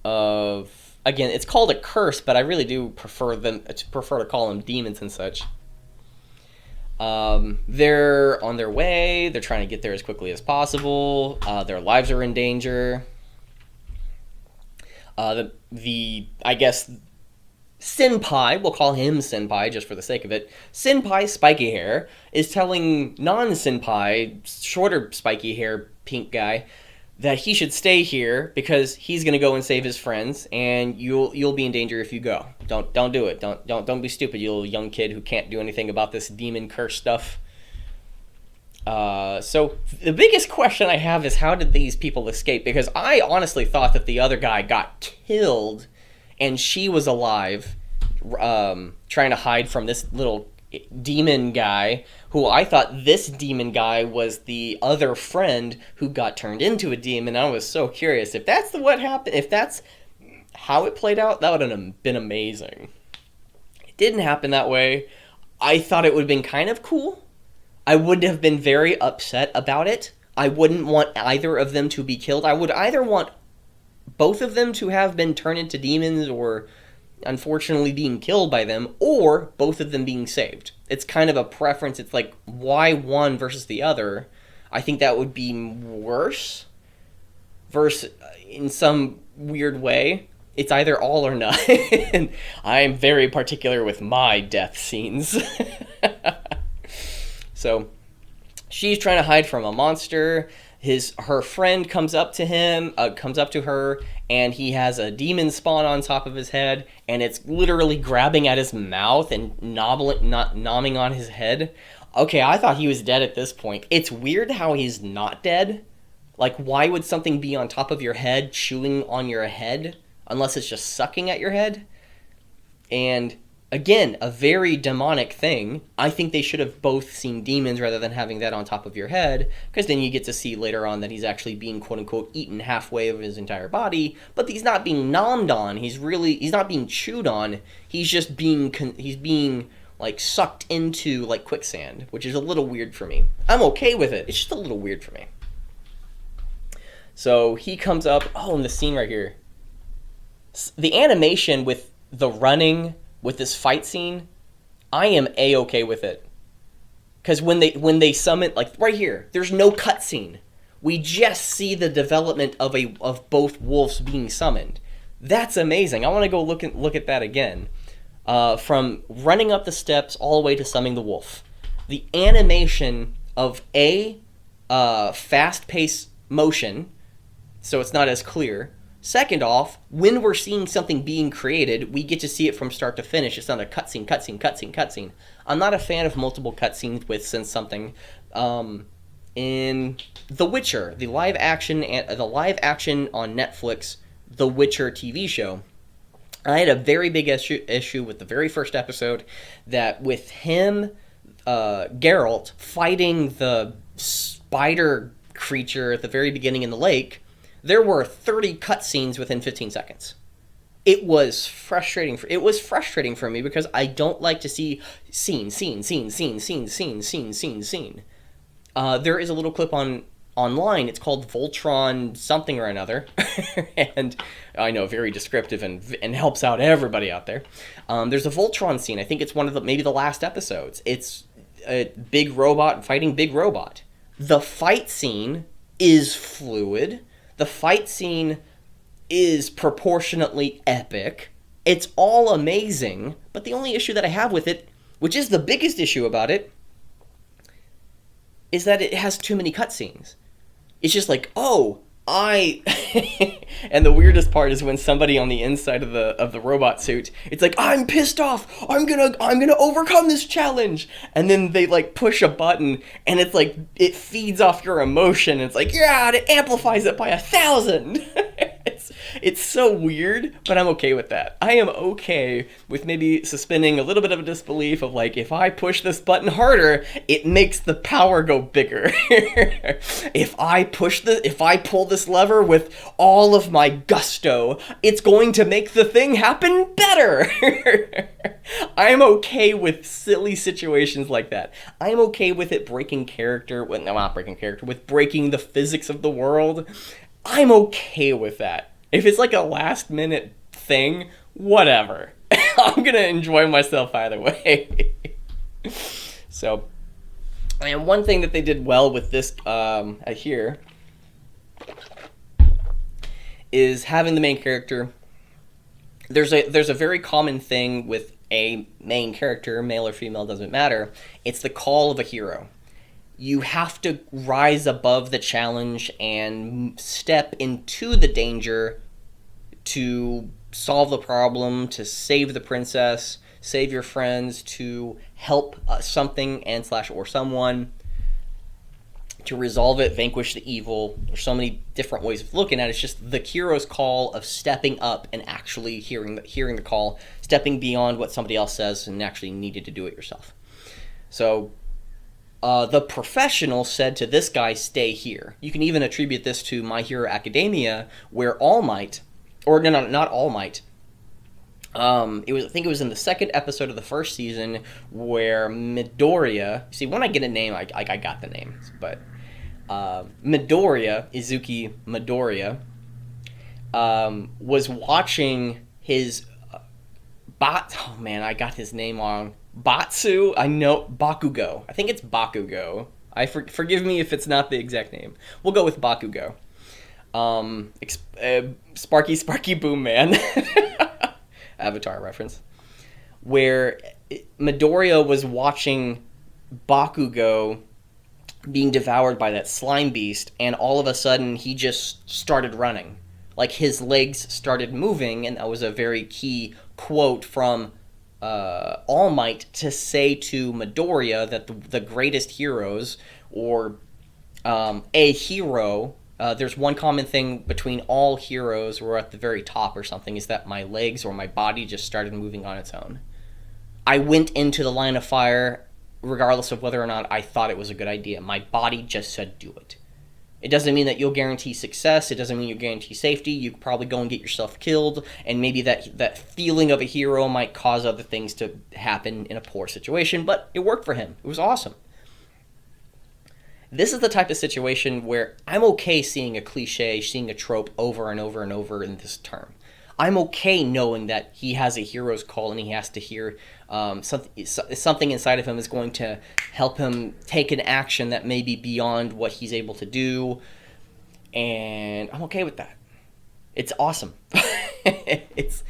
Again, it's called a curse, but I really do prefer to call them demons and such. They're on their way. They're trying to get there as quickly as possible. Their lives are in danger. I guess Senpai, we'll call him Senpai just for the sake of it. Senpai, spiky hair, is telling non-Senpai, shorter spiky hair, pink guy, that he should stay here because he's gonna go and save his friends, and you'll be in danger if you go. Don't do it. Don't be stupid, you little young kid who can't do anything about this demon curse stuff. So the biggest question I have is, how did these people escape? Because I honestly thought that the other guy got killed and she was alive, trying to hide from this little demon guy, who I thought this demon guy was the other friend who got turned into a demon. I was so curious if that's what happened, if that's how it played out. That would have been amazing. It didn't happen that way. I thought it would have been kind of cool. I would have been very upset about it. I wouldn't want either of them to be killed. I would either want both of them to have been turned into demons or unfortunately being killed by them, or both of them being saved. It's kind of a preference. It's like, why one versus the other? I think that would be worse. Versus, in some weird way, it's either all or none. And I'm very particular with my death scenes. So she's trying to hide from a monster. Her friend comes up to her, and he has a demon spawn on top of his head, and it's literally grabbing at his mouth and nomming on his head. Okay, I thought he was dead at this point. It's weird how he's not dead. Like, why would something be on top of your head, chewing on your head, unless it's just sucking at your head? And again, a very demonic thing. I think they should have both seen demons rather than having that on top of your head, because then you get to see later on that he's actually being quote-unquote eaten halfway of his entire body, but he's not being nommed on. He's not being chewed on. He's just being like sucked into like quicksand, which is a little weird for me. I'm okay with it. It's just a little weird for me. So he comes up. Oh, in the scene right here, the animation with the running with this fight scene, I am a-okay with it. Because when they summon, like right here, there's no cutscene. We just see the development of both wolves being summoned. That's amazing. I want to go look at that again. From running up the steps all the way to summoning the wolf. The animation of fast-paced motion, so it's not as clear. Second off, when we're seeing something being created, we get to see it from start to finish. It's not a cutscene. I'm not a fan of multiple cutscenes with something. In The Witcher, the live action on Netflix, The Witcher TV show, I had a very big issue with the very first episode, that with him, Geralt, fighting the spider creature at the very beginning in the lake, there were 30 cutscenes within 15 seconds. It was frustrating for me because I don't like to see scene. There is a little clip online. It's called Voltron something or another, and I know, very descriptive and helps out everybody out there. There's a Voltron scene. I think it's one of maybe the last episodes. It's a big robot fighting big robot. The fight scene is fluid. The fight scene is proportionately epic. It's all amazing, but the only issue that I have with it, which is the biggest issue about it, is that it has too many cutscenes. It's just like, and the weirdest part is when somebody on the inside of the robot suit, it's like, I'm pissed off. I'm gonna overcome this challenge. And then they like push a button, and it's like it feeds off your emotion. It's like, yeah, and it amplifies it by 1,000. It's so weird, but I'm okay with that. I am okay with maybe suspending a little bit of a disbelief of like, if I push this button harder, it makes the power go bigger. If I pull this lever with all of my gusto, it's going to make the thing happen better. I'm okay with silly situations like that. I'm okay with it breaking character, with breaking the physics of the world. I'm okay with that. If it's like a last minute thing, whatever. I'm gonna enjoy myself either way. So, and one thing that they did well with this here is having the main character. There's a very common thing with a main character, male or female, doesn't matter. It's the call of a hero. You have to rise above the challenge and step into the danger to solve the problem, to save the princess, save your friends, to help something or someone, to resolve it, vanquish the evil. There's so many different ways of looking at it. It's just the hero's call of stepping up and actually hearing the call, stepping beyond what somebody else says and actually needed to do it yourself. So the professional said to this guy, stay here. You can even attribute this to My Hero Academia, where All Might, or no, not All Might. I think it was in the second episode of the first season where Midoriya. See, when I get a name, I got the name, but Izuki Midoriya, was watching his Oh man, I got his name wrong. Batsu, I know, Bakugo. I think it's Bakugo. Forgive me if it's not the exact name. We'll go with Bakugo. Sparky Boom Man. Avatar reference. Where Midoriya was watching Bakugo being devoured by that slime beast, and all of a sudden he just started running. Like his legs started moving, and that was a very key quote from All Might to say to Midoriya that the greatest heroes, or a hero, there's one common thing between all heroes, or at the very top or something, is that my legs or my body just started moving on its own. I went into the line of fire regardless of whether or not I thought it was a good idea. My body just said do it. It doesn't mean that you'll guarantee success. It doesn't mean you'll guarantee safety. You could probably go and get yourself killed, and maybe that feeling of a hero might cause other things to happen in a poor situation, but it worked for him. It was awesome. This is the type of situation where I'm okay seeing a cliche, seeing a trope over and over and over in this term. I'm okay knowing that he has a hero's call and he has to hear something inside of him is going to help him take an action that may be beyond what he's able to do, and I'm okay with that. It's awesome. It's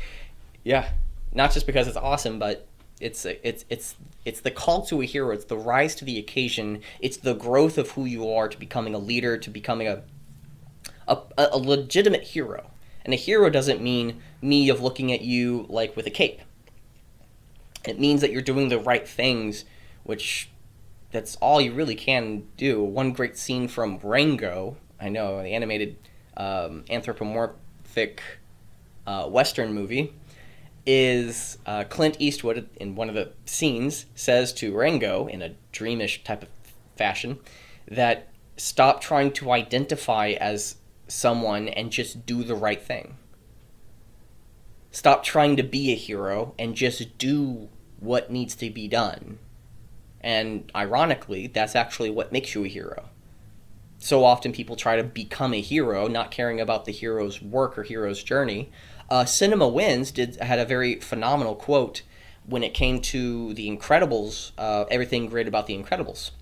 yeah, not just because it's awesome, but it's the call to a hero. It's the rise to the occasion. It's the growth of who you are to becoming a leader, to becoming a legitimate hero. And a hero doesn't mean me of looking at you like with a cape. It means that you're doing the right things, which that's all you really can do. One great scene from Rango, I know, the animated anthropomorphic Western movie, is Clint Eastwood, in one of the scenes, says to Rango, in a dreamish type of fashion, that stop trying to identify as someone and just do the right thing. Stop trying to be a hero and just do what needs to be done. And ironically, that's actually what makes you a hero. So often people try to become a hero, not caring about the hero's work or hero's journey. Cinema Wins had a very phenomenal quote when it came to The Incredibles, everything great about The Incredibles.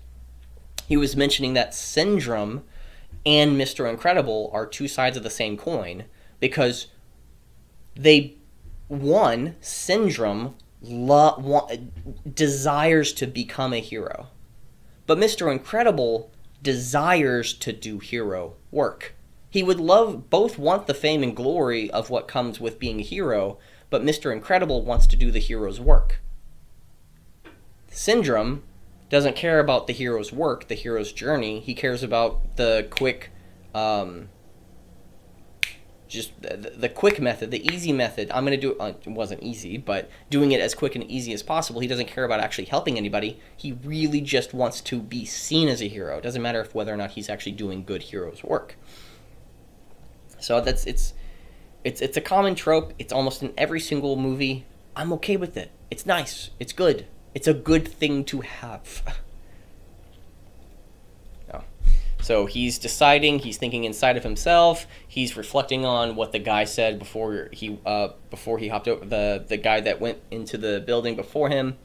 He was mentioning that Syndrome and Mr. Incredible are two sides of the same coin, because Syndrome desires to become a hero, but Mr. Incredible desires to do hero work. He would both want the fame and glory of what comes with being a hero, but Mr. Incredible wants to do the hero's work. Syndrome doesn't care about the hero's work, the hero's journey. He cares about the quick, just the quick method, the easy method. I'm going to do it. It wasn't easy, but doing it as quick and easy as possible. He doesn't care about actually helping anybody. He really just wants to be seen as a hero. It doesn't matter whether or not he's actually doing good hero's work. So it's a common trope. It's almost in every single movie. I'm okay with it. It's nice. It's good. It's a good thing to have. Oh. So he's deciding, he's thinking inside of himself, he's reflecting on what the guy said before he hopped over, the guy that went into the building before him,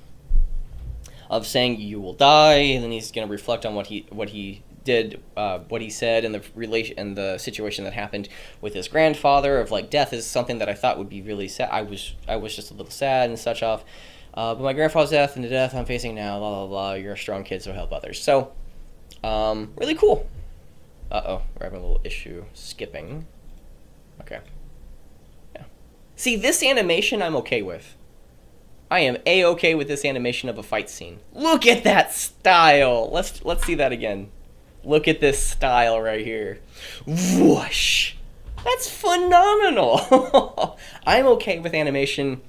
of saying you will die, and then he's going to reflect on what he did, what he said, and the situation that happened with his grandfather, of like, death is something that I thought would be really sad. I was just a little sad and such off. But my grandfather's death and the death I'm facing now, blah, blah, blah, you're a strong kid, so help others. So, really cool. Uh-oh, we're having a little issue skipping. Okay. Yeah. See, this animation I'm okay with. I am A-okay with this animation of a fight scene. Look at that style! Let's see that again. Look at this style right here. Whoosh! That's phenomenal! I'm okay with animation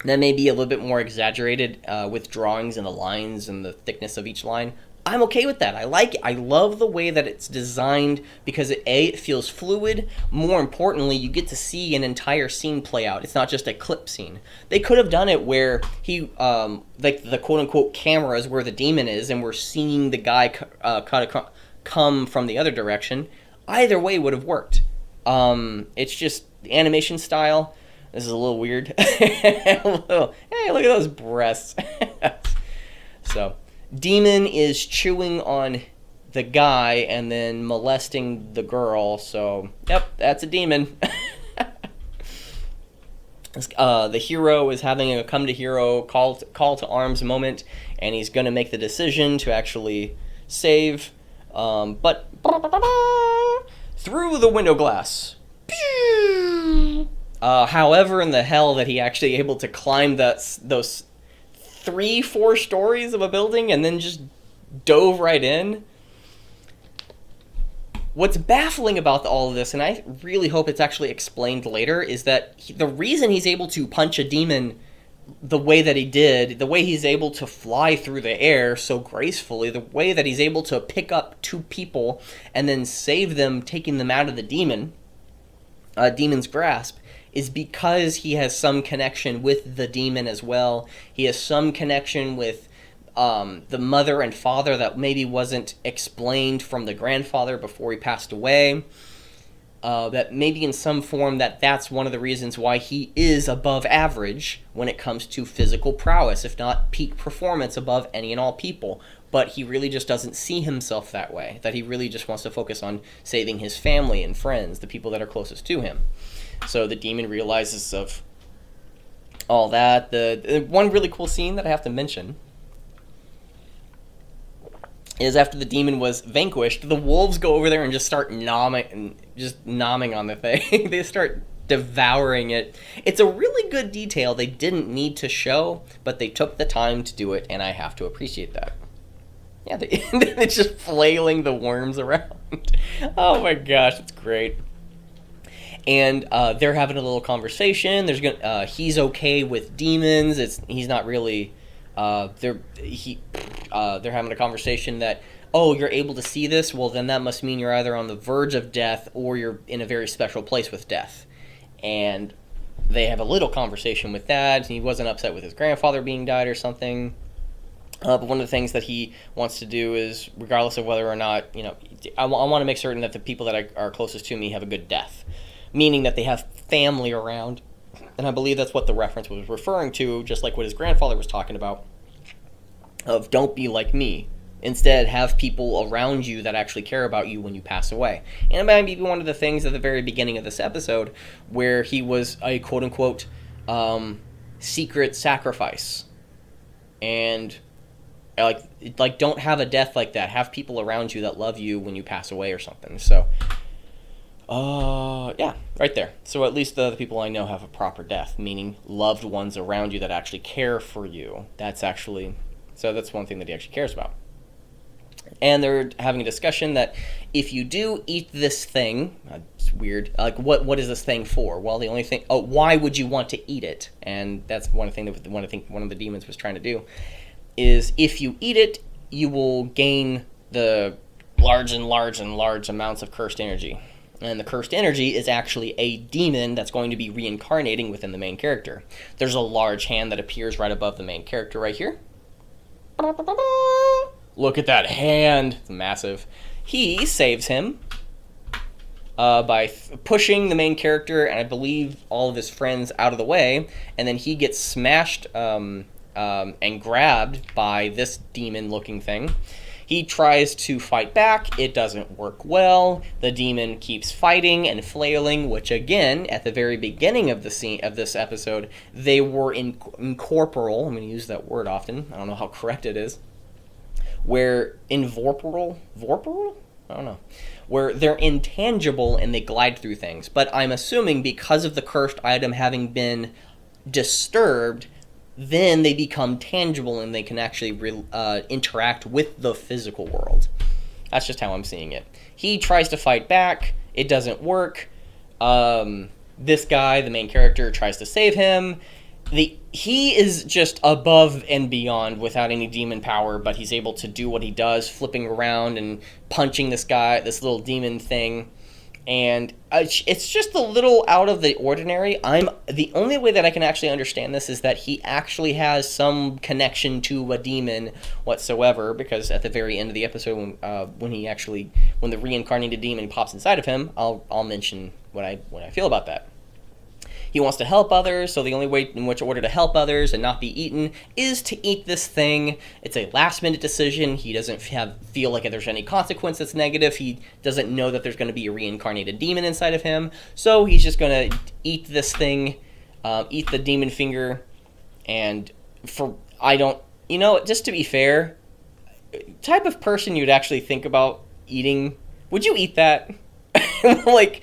that may be a little bit more exaggerated with drawings and the lines and the thickness of each line. I'm okay with that. I like it. I love the way that it's designed, because it feels fluid. More importantly, you get to see an entire scene play out. It's not just a clip scene. They could have done it where he, like the quote-unquote camera is where the demon is, and we're seeing the guy come from the other direction. Either way would have worked. It's just the animation style. This is a little weird. Hey, look at those breasts. So, demon is chewing on the guy and then molesting the girl. So, yep, that's a demon. The hero is having a come to hero, call to arms moment, and he's going to make the decision to actually save. But through the window glass. However in the hell that he actually able to climb those 3-4 stories of a building and then just dove right in. What's baffling about all of this, and I really hope it's actually explained later, is that the reason he's able to punch a demon the way that he did, the way he's able to fly through the air so gracefully, the way that he's able to pick up 2 people and then save them, taking them out of the demon's grasp, is because he has some connection with the demon as well. He has some connection with the mother and father that maybe wasn't explained from the grandfather before he passed away. That maybe in some form that's one of the reasons why he is above average when it comes to physical prowess, if not peak performance above any and all people. But he really just doesn't see himself that way, that he really just wants to focus on saving his family and friends, the people that are closest to him. So the demon realizes of all that. The one really cool scene that I have to mention is after the demon was vanquished, the wolves go over there and just start nomming on the thing. They start devouring it. It's a really good detail they didn't need to show, but they took the time to do it, and I have to appreciate that. Yeah, they're just flailing the worms around. Oh my gosh, it's great. And they're having a little conversation. He's okay with demons. He's not really. They're having a conversation that, oh, you're able to see this? Well, then that must mean you're either on the verge of death or you're in a very special place with death. And they have a little conversation with that. He wasn't upset with his grandfather being died or something. But one of the things that he wants to do is, regardless of whether or not, I want to make certain that the people that are closest to me have a good death. Meaning that they have family around. And I believe that's what the reference was referring to, just like what his grandfather was talking about, of don't be like me. Instead, have people around you that actually care about you when you pass away. And it might be one of the things at the very beginning of this episode where he was a quote-unquote secret sacrifice. And like don't have a death like that. Have people around you that love you when you pass away or something. So, yeah, right there. So at least the people I know have a proper death, meaning loved ones around you that actually care for you. That's one thing that he actually cares about. And they're having a discussion that if you do eat this thing, it's weird, like what is this thing for? Well, the only thing, why would you want to eat it? And that's one thing that one of the demons was trying to do, is if you eat it, you will gain the large amounts of cursed energy. And the cursed energy is actually a demon that's going to be reincarnating within the main character. There's a large hand that appears right above the main character right here. Look at that hand. It's massive. He saves him by pushing the main character and I believe all of his friends out of the way. And then he gets smashed and grabbed by this demon-looking thing. He tries to fight back. It doesn't work well. The demon keeps fighting and flailing, which again, at the very beginning of the scene of this episode, they were incorporeal. I'm going to use that word often. I don't know how correct it is. Where vorpal? I don't know. Where they're intangible and they glide through things. But I'm assuming because of the cursed item having been disturbed, then they become tangible and they can actually interact with the physical world. That's just how I'm seeing it. He tries to fight back. It doesn't work. This guy, the main character, tries to save him. He is just above and beyond without any demon power, but he's able to do what he does, flipping around and punching this little demon thing. And it's just a little out of the ordinary. The only way that I can actually understand this is that he actually has some connection to a demon whatsoever, because at the very end of the episode, when the reincarnated demon pops inside of him, I'll mention what I feel about that. He wants to help others, so the only way in which order to help others and not be eaten is to eat this thing. It's a last-minute decision. He doesn't feel like there's any consequence that's negative. He doesn't know that there's going to be a reincarnated demon inside of him, so he's just going to eat this thing, eat the demon finger, and just to be fair, type of person you'd actually think about eating, would you eat that? Like,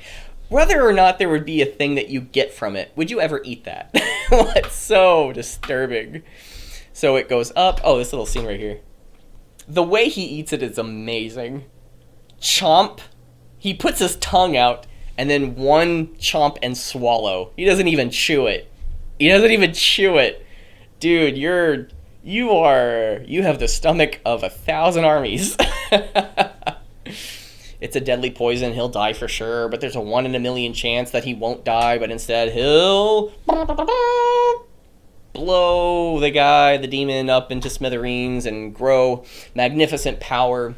whether or not there would be a thing that you get from it, would you ever eat that? It's so disturbing. So it goes up. Oh, this little scene right here. The way he eats it is amazing. Chomp. He puts his tongue out, and then one chomp and swallow. He doesn't even chew it. Dude, you have the stomach of 1,000 armies. It's a deadly poison. He'll die for sure, but there's a 1 in a million chance that he won't die, but instead he'll blow the demon, up into smithereens and grow magnificent power.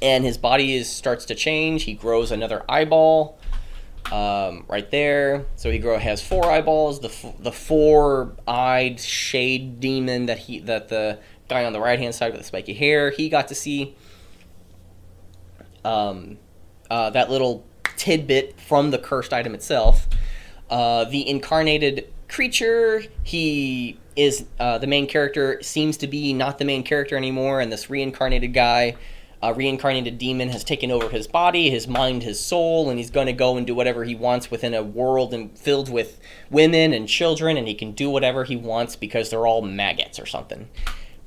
And his body starts to change. He grows another eyeball right there. So he has 4 eyeballs. The 4-eyed shade demon that the guy on the right hand side with the spiky hair, he got to see. That little tidbit from the cursed item itself. The incarnated creature, he is the main character, seems to be not the main character anymore, and this reincarnated guy, reincarnated demon, has taken over his body, his mind, his soul, and he's going to go and do whatever he wants within a world filled with women and children, and he can do whatever he wants because they're all maggots or something.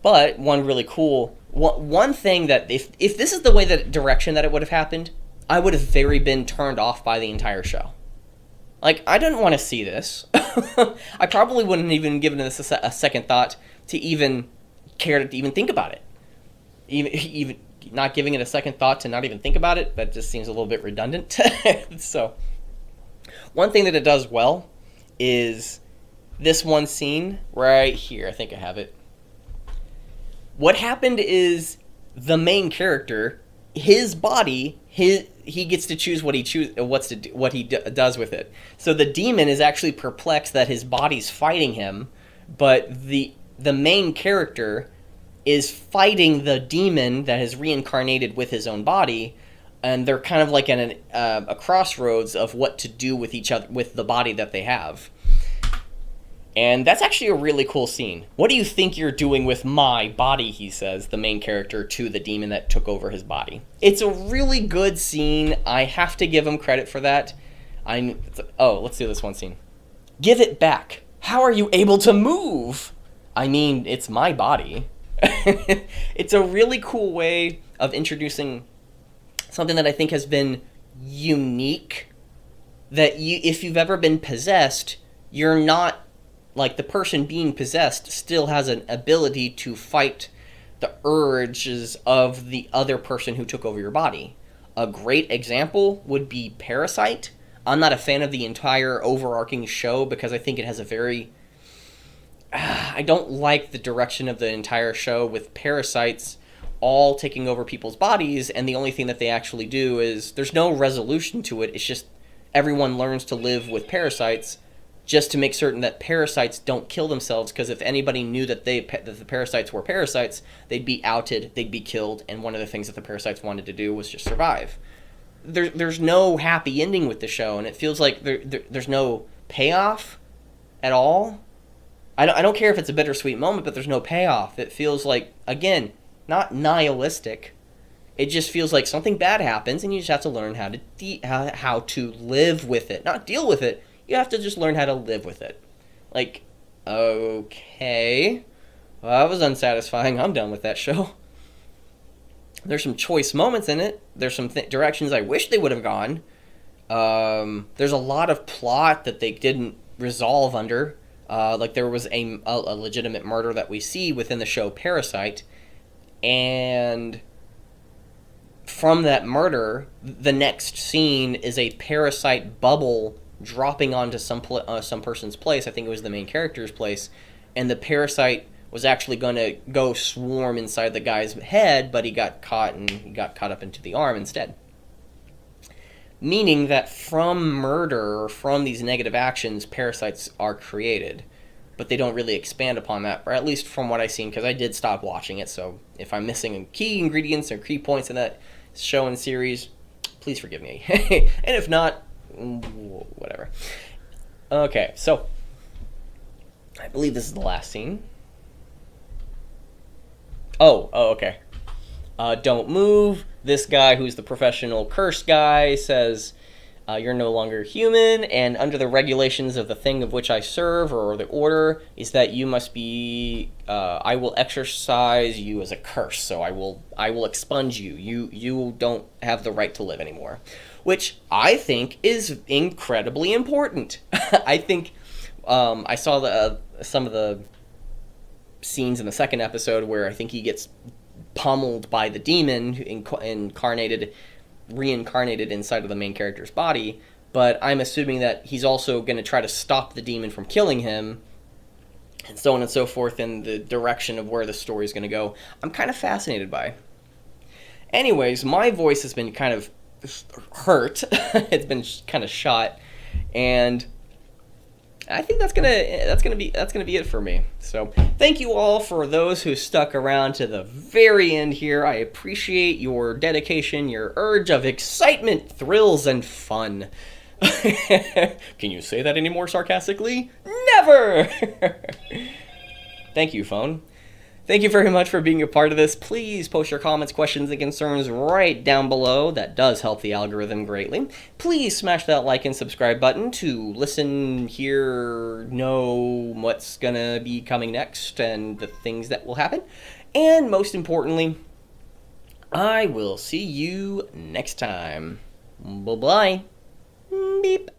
But one really cool... One thing that, if this is the way that direction that it would have happened, I would have very been turned off by the entire show. Like, I didn't want to see this. I probably wouldn't even given this a second thought to even care to even think about it. Even not giving it a second thought to not even think about it, that just seems a little bit redundant. So, one thing that it does well is this one scene right here. I think I have it. What happened is the main character, his body, he gets to choose what he does with it. So the demon is actually perplexed that his body's fighting him, but the main character is fighting the demon that has reincarnated with his own body, and they're kind of like in a crossroads of what to do with each other, with the body that they have. And that's actually a really cool scene. What do you think you're doing with my body, he says, the main character, to the demon that took over his body. It's a really good scene. I have to give him credit for that. Let's do this one scene. Give it back. How are you able to move? I mean, it's my body. It's a really cool way of introducing something that I think has been unique. That if you've ever been possessed, you're not... Like, the person being possessed still has an ability to fight the urges of the other person who took over your body. A great example would be Parasite. I'm not a fan of the entire overarching show because I think it has a very... I don't like the direction of the entire show with parasites all taking over people's bodies, and the only thing that they actually do is... There's no resolution to it. It's just everyone learns to live with parasites, just to make certain that parasites don't kill themselves, because if anybody knew that the parasites were parasites, they'd be outed, they'd be killed, and one of the things that the parasites wanted to do was just survive. There's no happy ending with the show, and it feels like there's no payoff at all. I don't care if it's a bittersweet moment, but there's no payoff. It feels like, again, not nihilistic. It just feels like something bad happens, and you just have to learn how to live with it. Not deal with it. You have to just learn how to live with it. Like, okay. Well, that was unsatisfying. I'm done with that show. There's some choice moments in it. There's some directions I wish they would have gone. There's a lot of plot that they didn't resolve under. Like, there was a legitimate murder that we see within the show Parasite. And from that murder, the next scene is a parasite bubble dropping onto some person's place. I think it was the main character's place, and the parasite was actually going to go swarm inside the guy's head, but he got caught up into the arm instead. Meaning that from murder, or from these negative actions, parasites are created, but they don't really expand upon that, or at least from what I've seen, because I did stop watching it, so if I'm missing key ingredients or key points in that show and series, please forgive me. And if not, whatever. Okay, so I believe this is the last scene. Oh, okay. Don't move. This guy, who's the professional curse guy, says, you're no longer human, and under the regulations of the thing of which I serve, or the order, is that you must be, I will exercise you as a curse, so I will expunge you. You don't have the right to live anymore. Which I think is incredibly important. I think I saw some of the scenes in the second episode where I think he gets pummeled by the demon reincarnated inside of the main character's body, but I'm assuming that he's also going to try to stop the demon from killing him, and so on and so forth in the direction of where the story's going to go, I'm kind of fascinated by. Anyways, my voice has been kind of hurt. It's been kind of shot, and I think that's gonna be it for me. So thank you all for those who stuck around to the very end here. I appreciate your dedication, your urge of excitement, thrills, and fun. Can you say that any more sarcastically? Never! Thank you, phone. Thank you very much for being a part of this. Please post your comments, questions, and concerns right down below. That does help the algorithm greatly. Please smash that like and subscribe button to listen, hear, know what's gonna be coming next and the things that will happen. And most importantly, I will see you next time. Bye-bye. Beep.